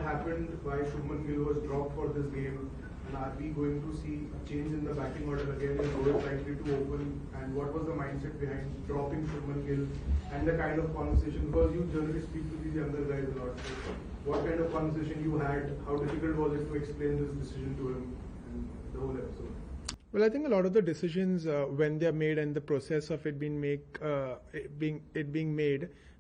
happened, why Shubman Gill was dropped for this game, and are we going to see a change in the batting order again? Is Rohit likely to open? And what was the mindset behind dropping Shubman Gill and the kind of conversation? Because you generally speak to these younger guys a lot. So what kind of conversation you had? How difficult was it to explain this decision to him and the whole episode? Well, I think a lot of the decisions when they're made and the process of it being made,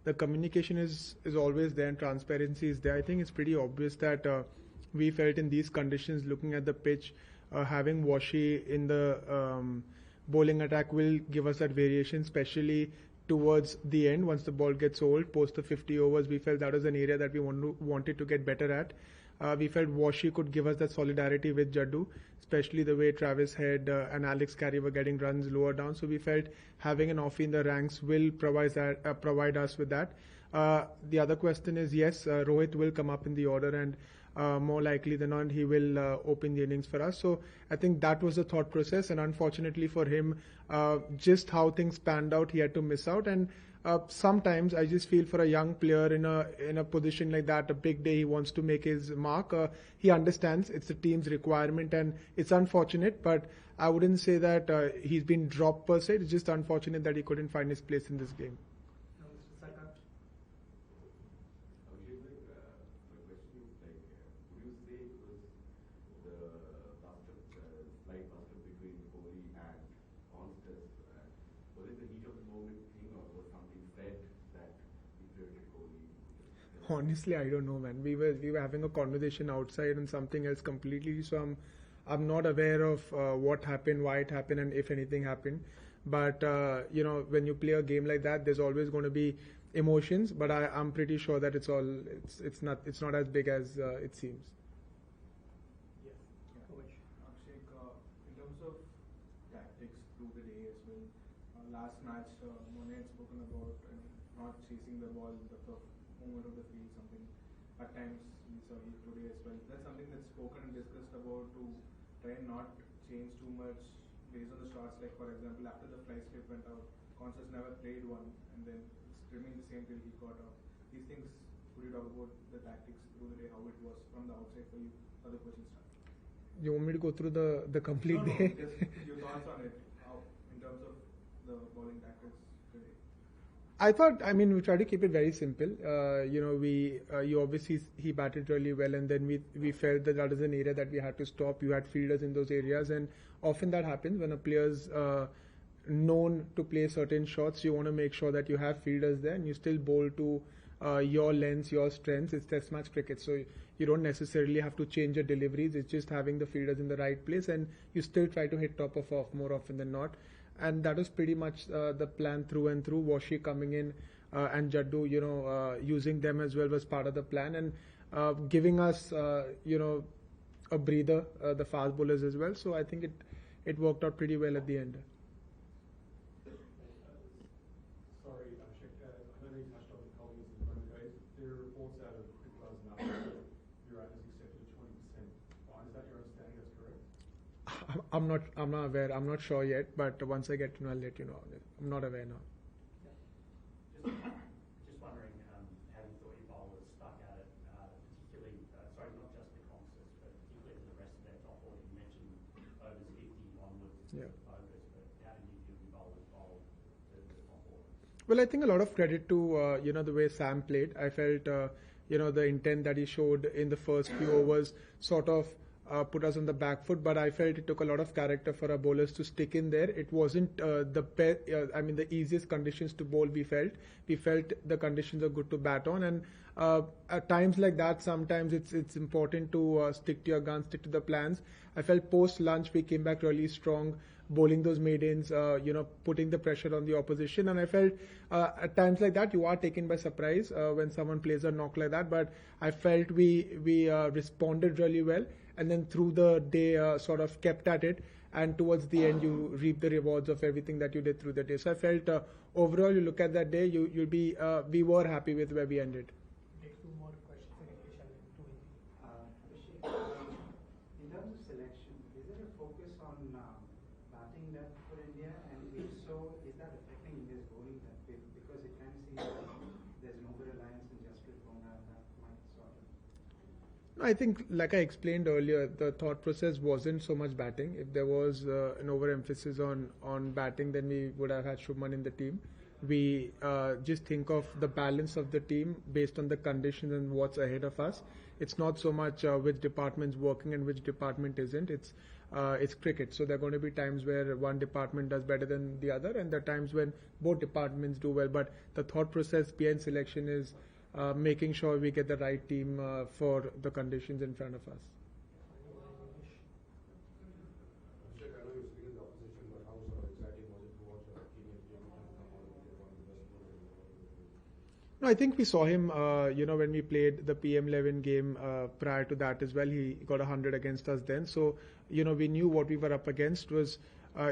the communication is always there and transparency is there. I think it's pretty obvious that we felt in these conditions, looking at the pitch, having Washi in the bowling attack will give us that variation, especially towards the end once the ball gets old. Post the 50 overs, we felt that was an area that we wanted to get better at. We felt Washi could give us that solidarity with Jaddu, especially the way Travis Head and Alex Carey were getting runs lower down. So we felt having an offie in the ranks will provide us with that. The other question is, yes, Rohit will come up in the order, and more likely than not, he will open the innings for us. So I think that was the thought process, and unfortunately for him, just how things panned out, he had to miss out. And sometimes I just feel for a young player in a position like that, a big day, he wants to make his mark. He understands it's the team's requirement, and it's unfortunate, but I wouldn't say that he's been dropped per se. It's just unfortunate that he couldn't find his place in this game. Honestly, I don't know, man. We were having a conversation outside on something else completely. So I'm not aware of what happened, why it happened, and if anything happened. But when you play a game like that, there's always going to be emotions. But I'm pretty sure that it's not as big as it seems. Yes. Abhishek, in terms of tactics through the day as well, last match, Mone had spoken about not chasing the ball in the moment of the field, something at times we saw today as well. That's something that's spoken and discussed about to try and not change too much based on the shots. Like for example, after the fly slip went out, Conscious never played one, and then it's remained the same till he got out. These things, could you talk about the tactics through the day, how it was from the outside for you, for the coaching staff? You want me to go through the complete day? Just your thoughts on it, how in terms of the bowling tactics today. We try to keep it very simple. You obviously, he batted really well, and then we felt that is an area that we had to stop. You had fielders in those areas, and often that happens when a player's known to play certain shots. You want to make sure that you have fielders there, and you still bowl to your lengths, your strengths. It's Test match cricket, so you don't necessarily have to change your deliveries. It's just having the fielders in the right place, and you still try to hit top of off more often than not. And that was pretty much the plan through and through. Washi coming in and Jaddu, using them as well was part of the plan, and giving us, a breather, the fast bowlers as well. So I think it worked out pretty well at the end. Sorry, Abhishek, I know you touched on the Collins and Rohit guys. There are reports out of Cricket Buzz now that your has accepted a 20% fine. Is that your understanding? That's correct? I'm not aware. I'm not sure yet, but once I get to know, I'll let you know. I'm not aware now. Just wondering how you thought your bowlers stuck at it, particularly, not just the Concerts, but particularly for the rest of their top order. You mentioned overs 50 onwards, overs, but how did you feel your bowlers bowled to the top order? Well, I think a lot of credit to the way Sam played. I felt the intent that he showed in the first few overs sort of put us on the back foot, but I felt it took a lot of character for our bowlers to stick in there. It wasn't the easiest conditions to bowl. We felt the conditions are good to bat on, and at times like that, sometimes it's important to stick to your guns, stick to the plans. I felt post lunch we came back really strong, bowling those maidens, putting the pressure on the opposition, and I felt at times like that you are taken by surprise when someone plays a knock like that. But I felt we responded really well. And then through the day sort of kept at it, and towards the end you reap the rewards of everything that you did through the day. So I felt overall, you look at that day, we were happy with where we ended. Take two more questions. Abhishek, in terms of selection, is there a focus on batting depth for India, and if so, is that affecting India's bowling depth? Because it kind of seems like there's an over-reliance in Jasprit Bumrah that might sort of. I think, like I explained earlier, the thought process wasn't so much batting. If there was an overemphasis on batting, then we would have had Shubman in the team. We just think of the balance of the team based on the conditions and what's ahead of us. It's not so much which department's working and which department isn't. It's cricket, so there are going to be times where one department does better than the other, and there are times when both departments do well. But the thought process behind selection is making sure we get the right team for the conditions in front of us. Abhishek, I know you're speaking the opposition, but how exciting was it to watch a Kenyan player come out and get one of the best bowlers in the world? No, I think we saw him, when we played the PM11 game prior to that as well. He got 100 against us then. So, we knew what we were up against was,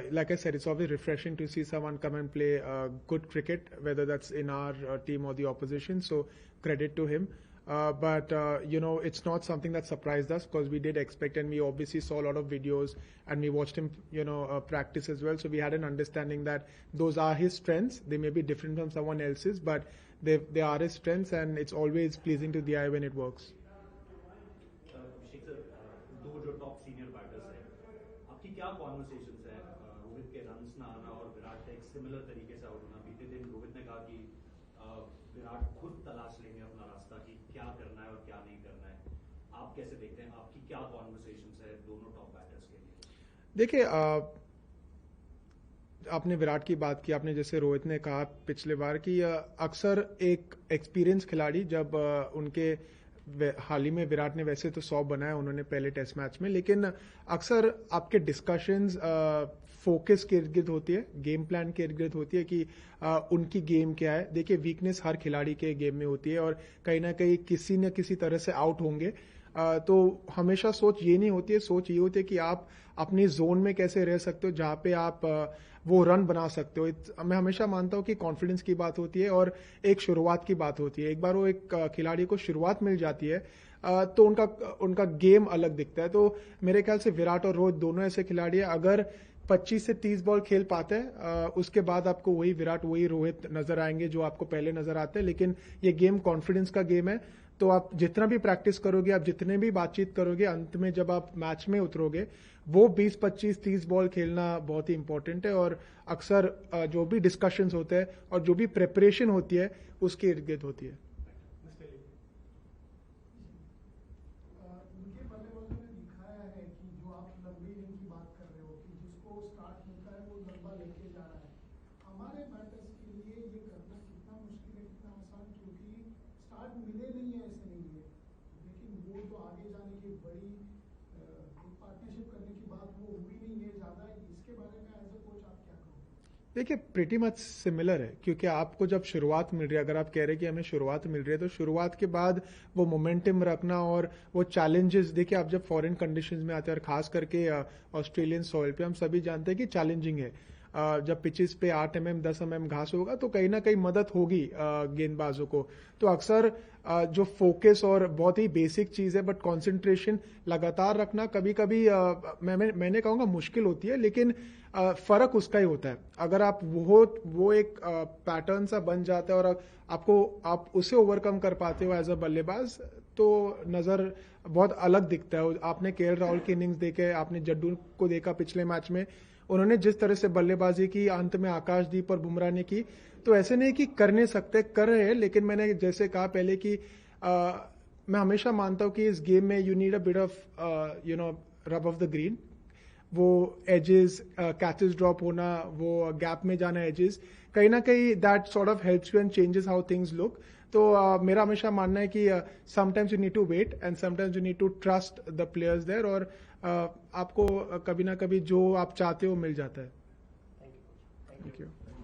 like I said, it's always refreshing to see someone come and play good cricket, whether that's in our team or the opposition. So, credit to him. But it's not something that surprised us because we did expect, and we obviously saw a lot of videos and we watched him, practice as well. So we had an understanding that those are his strengths. They may be different from someone else's, but they are his strengths, and it's always pleasing to the eye when it works. Abhishek sir, दो जो top senior batters हैं, आपकी क्या conversations है रोहित के runs ना आना और विराट का एक सिमिलर तरीके से आउट होना? बीते दिन रोहित ने कहा कि विराट खुद तलाश लेंगे अपना रास्ता कि क्या करना है और क्या नहीं करना है. आप कैसे देखते हैं? आपकी क्या कॉन्वर्सेशंस है दोनों टॉप बैटर्स के लिए? देखिए, आपने विराट की बात की, आपने जैसे रोहित ने कहा पिछले बार कि अक्सर एक एक्सपीरियंस खिलाड़ी जब उनके हाल ही में विराट ने वैसे तो 100 बनाया उन्होंने पहले टेस्ट मैच में, लेकिन अक्सर आपके डिस्कशंस फोकस के इर्द गिर्द होती है, गेम प्लान के इर्द गिर्द होती है कि उनकी गेम क्या है. देखिए, वीकनेस हर खिलाड़ी के गेम में होती है और कहीं ना कहीं किसी न किसी तरह से आउट होंगे. तो हमेशा सोच ये नहीं होती है, सोच ये होती है कि आप अपनी जोन में कैसे रह सकते हो जहां पे आप वो रन बना सकते हो. मैं हमेशा मानता हूं कि कॉन्फिडेंस की बात होती है और एक शुरुआत की बात होती है. एक बार वो एक खिलाड़ी को शुरुआत मिल जाती है तो उनका गेम अलग दिखता है. तो मेरे ख्याल से विराट और रोहित दोनों ऐसे खिलाड़ी हैं, अगर 25 से 30 बॉल खेल पाते हैं उसके बाद आपको वही विराट वही रोहित नजर आएंगे जो आपको पहले नजर आते हैं. लेकिन ये गेम कॉन्फिडेंस का गेम है, तो आप जितना भी प्रैक्टिस करोगे, आप जितने भी बातचीत करोगे, अंत में जब आप मैच में उतरोगे वो 20, 25, 30 बॉल खेलना बहुत ही इंपॉर्टेंट है. और अक्सर जो भी डिस्कशंस होते हैं और जो भी प्रिपरेशन होती है उसके इर्द गिर्द होती है. उनके बल्लेबाजों ने दिखाया है कि जो आप लंबी इनिंग की बात कर रहे हो कि जिसको स्टार्ट मिलता है वो लंबा लेके जा रहा है. हमारे बैटर्स के लिए ये करना कितना मुश्किल है, कितना आसान, क्योंकि स्टार्ट मिले नहीं है ऐसे नहीं है, लेकिन वो तो आगे जाने की बड़ी पार्टनरशिप करने की बात वो हुई नहीं है ज्यादा. इसके बारे में एज अ कोच आप क्या कहोगे? देखिए, प्रीटी मच सिमिलर है, क्योंकि आपको जब शुरुआत मिल रही है, अगर आप कह रहे हैं कि हमें शुरुआत मिल रही है, तो शुरुआत के बाद वो मोमेंटम रखना और वो चैलेंजेस, देखिए आप जब फॉरेन कंडीशंस में आते हैं और खास करके ऑस्ट्रेलियन सॉइल पे, हम सभी जानते हैं कि चैलेंजिंग है. जब पिचेस पे 8 mm 10 mm घास होगा तो कहीं ना कहीं मदद होगी गेंदबाजों को. तो अक्सर जो फोकस और बहुत ही बेसिक चीज है, बट कंसंट्रेशन लगातार रखना कभी कभी मैंने कहूँगा मुश्किल होती है, लेकिन फर्क उसका ही होता है. अगर आप वो एक पैटर्न सा बन जाता है और आप उसे ओवरकम कर पाते हो एज अ बल्लेबाज, तो नजर बहुत अलग दिखता है. आपने केएल राहुल की इनिंग्स देखे, आपने जड्डू को देखा पिछले मैच में, उन्होंने जिस तरह से बल्लेबाजी की, अंत में आकाशदीप और बुमराह ने की. तो ऐसे नहीं कि कर नहीं सकते, कर रहे हैं, लेकिन मैंने जैसे कहा पहले कि मैं हमेशा मानता हूं कि इस गेम में you need a bit of rub of the green. वो एजेस, कैचेस ड्रॉप होना, वो गैप में जाना एजेस, कहीं ना कहीं that sort of helps you and changes how things look. तो मेरा हमेशा मानना है कि sometimes you need to wait and sometimes you need to trust the players there, और आपको कभी ना कभी जो आप चाहते हो मिल जाता है. Thank you.